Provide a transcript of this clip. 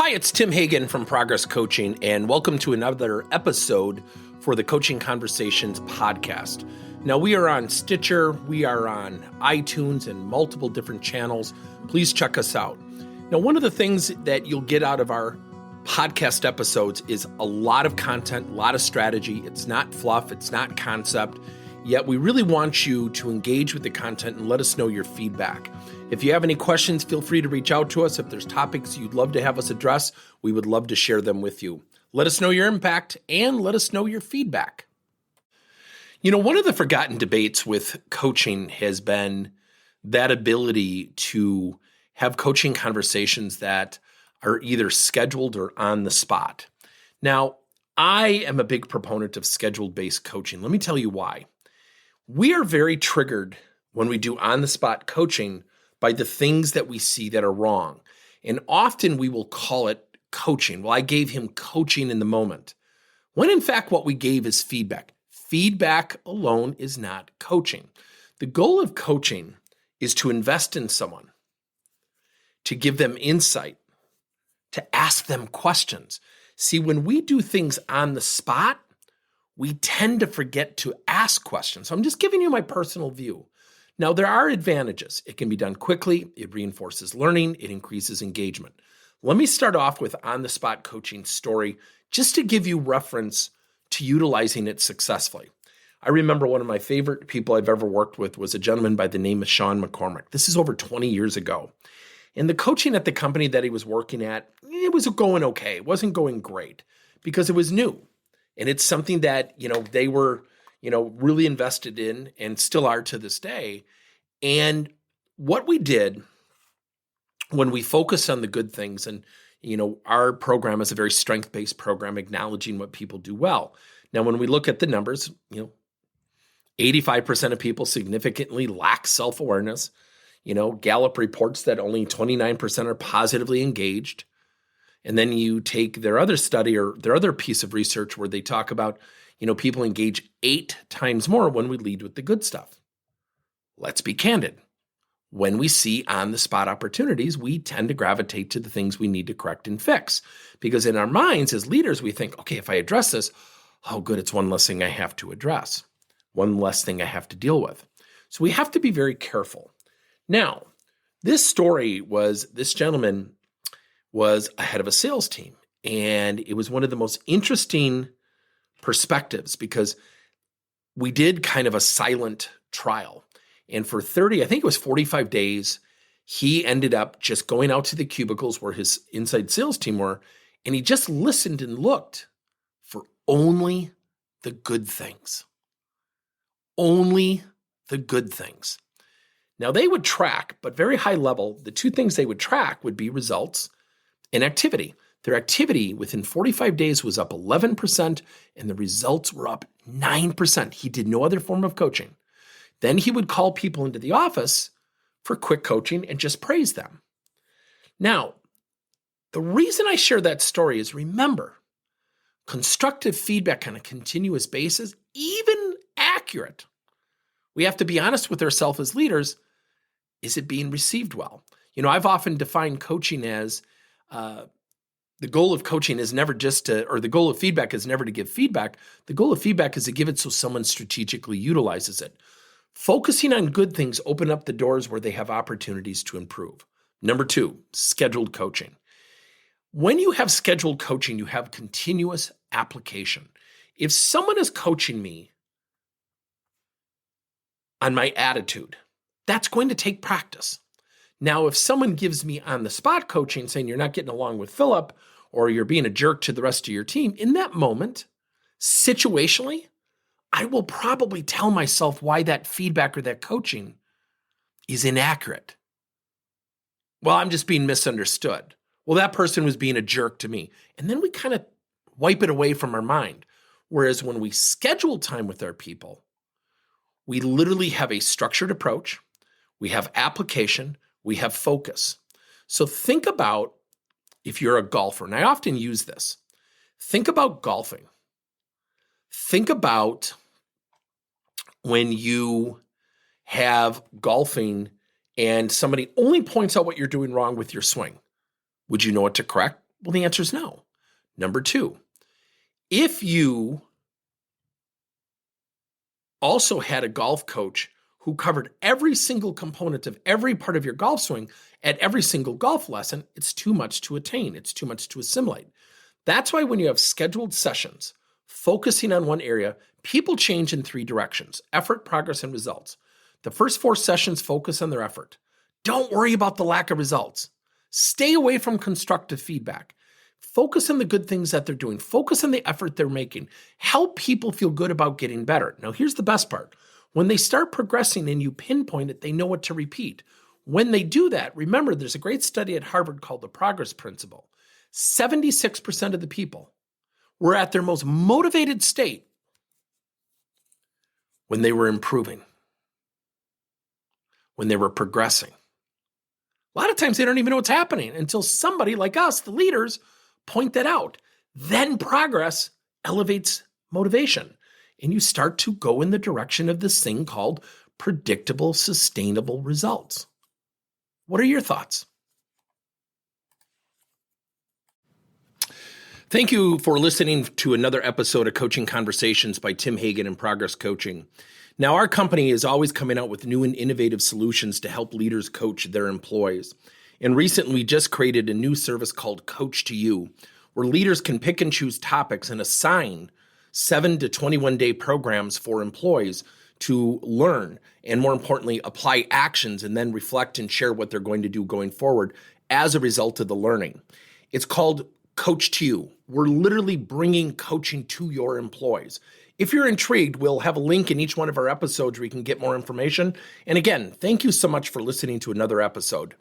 Hi, it's Tim Hagen from Progress Coaching, and welcome to another episode for the Coaching Conversations podcast. Now, we are on Stitcher, we are on iTunes, and multiple different channels. Please check us out. Now, one of the things that you'll get out of our podcast episodes is a lot of content, a lot of strategy. It's not fluff, it's not concept, yet we really want you to engage with the content and let us know your feedback. If you have any questions, feel free to reach out to us. If there's topics you'd love to have us address, we would love to share them with you. Let us know your impact and let us know your feedback. You know, one of the forgotten debates with coaching has been that ability to have coaching conversations that are either scheduled or on the spot. Now, I am a big proponent of scheduled-based coaching. Let me tell you why. We are very triggered when we do on-the-spot coaching by the things that we see that are wrong. And often we will call it coaching. Well, I gave him coaching in the moment. When in fact, what we gave is feedback. Feedback alone is not coaching. The goal of coaching is to invest in someone, to give them insight, to ask them questions. See, when we do things on the spot, we tend to forget to ask questions. So I'm just giving you my personal view. Now, there are advantages. It can be done quickly. It reinforces learning. It increases engagement. Let me start off with on-the-spot coaching story just to give you reference to utilizing it successfully. I remember one of my favorite people I've ever worked with was a gentleman by the name of Sean McCormick. This is over 20 years ago. And the coaching at the company that he was working at, it was going okay. It wasn't going great because it was new. And it's something that, they were really invested in and still are to this day. And what we did when we focused on the good things, and, our program is a very strength-based program, acknowledging what people do well. Now, when we look at the numbers, 85% of people significantly lack self-awareness. Gallup reports that only 29% are positively engaged. And then you take their other study or their other piece of research where they talk about people engage 8 times more when we lead with the good stuff. Let's be candid. When we see on-the-spot opportunities, we tend to gravitate to the things we need to correct and fix. Because in our minds as leaders, we think, okay, if I address this, oh good, it's one less thing I have to address. One less thing I have to deal with. So we have to be very careful. Now, this gentleman was a head of a sales team. And it was one of the most interesting perspectives because we did kind of a silent trial. And for 45 days, he ended up just going out to the cubicles where his inside sales team were, and he just listened and looked for only the good things. Only the good things. Now they would track, but very high level, the 2 things they would track would be results and activity. Their activity within 45 days was up 11%, and the results were up 9%. He did no other form of coaching. Then he would call people into the office for quick coaching and just praise them. Now, the reason I share that story is remember, constructive feedback on a continuous basis, even accurate, we have to be honest with ourselves as leaders. Is it being received well? I've often defined coaching as the goal of coaching is never the goal of feedback is never to give feedback. The goal of feedback is to give it so someone strategically utilizes it. Focusing on good things open up the doors where they have opportunities to improve. Number 2, scheduled coaching. When you have scheduled coaching, you have continuous application. If someone is coaching me on my attitude, that's going to take practice. Now, if someone gives me on-the-spot coaching saying you're not getting along with Philip or you're being a jerk to the rest of your team, in that moment, situationally, I will probably tell myself why that feedback or that coaching is inaccurate. Well, I'm just being misunderstood. Well, that person was being a jerk to me. And then we kind of wipe it away from our mind. Whereas when we schedule time with our people, we literally have a structured approach. We have application. We have focus. So think about if you're a golfer, and I often use this. Think about golfing. Think about when you have golfing and somebody only points out what you're doing wrong with your swing. Would you know what to correct? Well, the answer is no. Number two, if you also had a golf coach who covered every single component of every part of your golf swing at every single golf lesson, it's too much to attain. It's too much to assimilate. That's why when you have scheduled sessions focusing on one area, people change in 3 directions: effort, progress, and results. The first 4 sessions focus on their effort. Don't worry about the lack of results. Stay away from constructive feedback. Focus on the good things that they're doing. Focus on the effort they're making. Help people feel good about getting better. Now, here's the best part. When they start progressing and you pinpoint it, they know what to repeat. When they do that, remember, there's a great study at Harvard called the Progress Principle. 76% of the people were at their most motivated state when they were improving, when they were progressing. A lot of times they don't even know what's happening until somebody like us, the leaders, point that out. Then progress elevates motivation, and you start to go in the direction of this thing called predictable, sustainable results. What are your thoughts? Thank you for listening to another episode of Coaching Conversations by Tim Hagen and Progress Coaching. Now, our company is always coming out with new and innovative solutions to help leaders coach their employees. And recently, we just created a new service called Coach to You, where leaders can pick and choose topics and assign 7 to 21-day programs for employees to learn and, more importantly, apply actions and then reflect and share what they're going to do going forward as a result of the learning. It's called Coach to You. We're literally bringing coaching to your employees. If you're intrigued, we'll have a link in each one of our episodes where you can get more information. And again, thank you so much for listening to another episode.